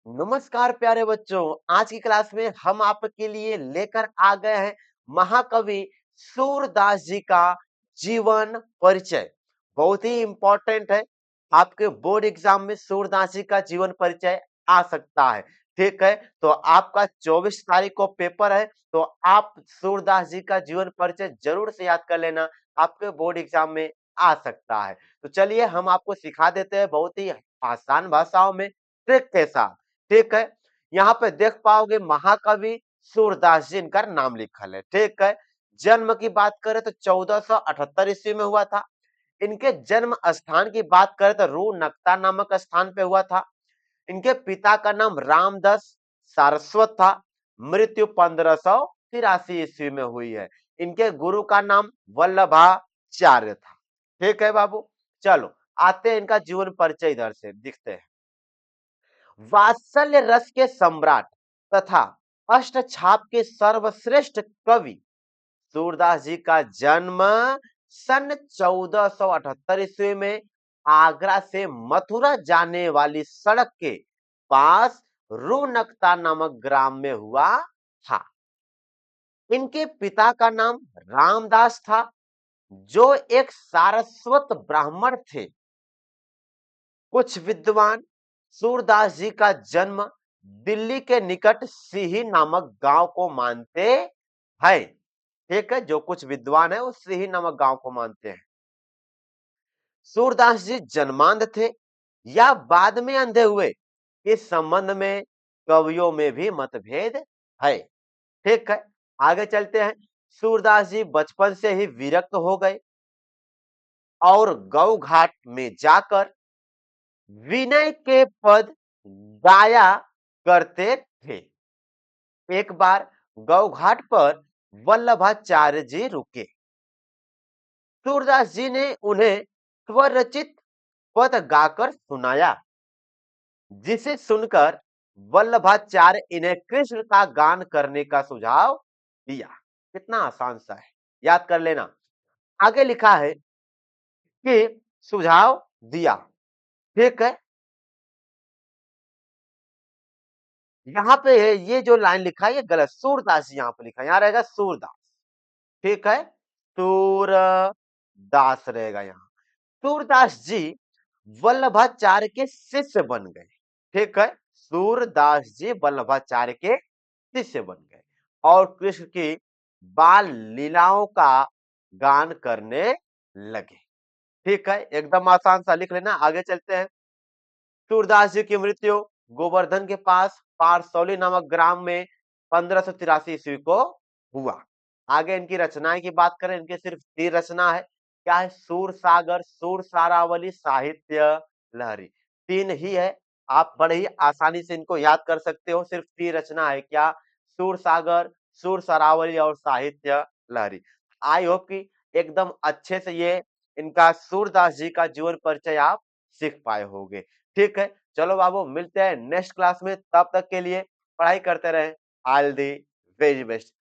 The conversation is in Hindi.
नमस्कार प्यारे बच्चों। आज की क्लास में हम आपके लिए लेकर आ गए हैं महाकवि सूरदास जी का जीवन परिचय। बहुत ही इंपॉर्टेंट है। आपके बोर्ड एग्जाम में सूरदास जी का जीवन परिचय आ सकता है। ठीक है, तो आपका 24 तारीख को पेपर है, तो आप सूरदास जी का जीवन परिचय जरूर से याद कर लेना। आपके बोर्ड एग्जाम में आ सकता है। तो चलिए हम आपको सिखा देते हैं बहुत ही आसान भाषाओं में, ट्रिक के साथ। ठीक है, यहाँ पे देख पाओगे महाकवि सूरदास जी इनका नाम लिखल है। ठीक है, जन्म की बात करें तो 1478 ईस्वी में हुआ था। इनके जन्म स्थान की बात करें तो रू नक्ता नामक स्थान पे हुआ था। इनके पिता का नाम रामदास सारस्वत था। मृत्यु 1583 ईस्वी में हुई है। इनके गुरु का नाम वल्लभाचार्य था। ठीक है बाबू, चलो आते हैं इनका जीवन परिचय, इधर से दिखते हैं। वात्सल्य रस के सम्राट तथा अष्टछाप के सर्वश्रेष्ठ कवि सूरदास जी का जन्म सन 1478 ईस्वी में आगरा से मथुरा जाने वाली सड़क के पास रूनकता नामक ग्राम में हुआ था। इनके पिता का नाम रामदास था, जो एक सारस्वत ब्राह्मण थे। कुछ विद्वान सूरदास जी का जन्म दिल्ली के निकट सिही नामक गांव को मानते हैं। ठीक है, जो कुछ विद्वान है वो सिही नामक गांव को मानते हैं। सूरदास जी जन्मांध थे या बाद में अंधे हुए, इस संबंध में कवियों में भी मतभेद है। ठीक है, आगे चलते हैं। सूरदास जी बचपन से ही विरक्त हो गए और गौ घाट में जाकर विनय के पद गाया करते थे। एक बार गौघाट पर वल्लभाचार्य जी रुके। सूरदास जी ने उन्हें स्वरचित पद गाकर सुनाया, जिसे सुनकर वल्लभाचार्य इन्हें कृष्ण का गान करने का सुझाव दिया। कितना आसान सा है, याद कर लेना। आगे लिखा है कि सुझाव दिया। ठीक है, यहाँ पे ये जो लाइन लिखा है ये गलत, सूरदास जी यहाँ पे लिखा है, यहाँ रहेगा सूरदास। ठीक है, सूरदास रहेगा यहाँ। सूरदास जी वल्लभाचार्य के शिष्य बन गए। ठीक है, सूरदास जी वल्लभाचार्य के शिष्य बन गए और कृष्ण की बाल लीलाओं का गान करने लगे। ठीक है, एकदम आसान सा लिख लेना। आगे चलते हैं। सूरदास जी की मृत्यु गोवर्धन के पास पारसौली नामक ग्राम में 1583 ईस्वी को हुआ। आगे इनकी रचनाएं की बात करें, इनके सिर्फ 3 रचना है। क्या है? सूर सागर, सूर सारावली, साहित्य लहरी। 3 ही है। आप बड़े ही आसानी से इनको याद कर सकते हो। सिर्फ 3 रचना है। क्या? सूर सागर, सूर सारावली और साहित्य लहरी। आई होप कि एकदम अच्छे से ये इनका सूरदास जी का जीवन परिचय आप सीख पाए होंगे। ठीक है, चलो बाबू मिलते हैं नेक्स्ट क्लास में। तब तक के लिए पढ़ाई करते रहें। All the very best.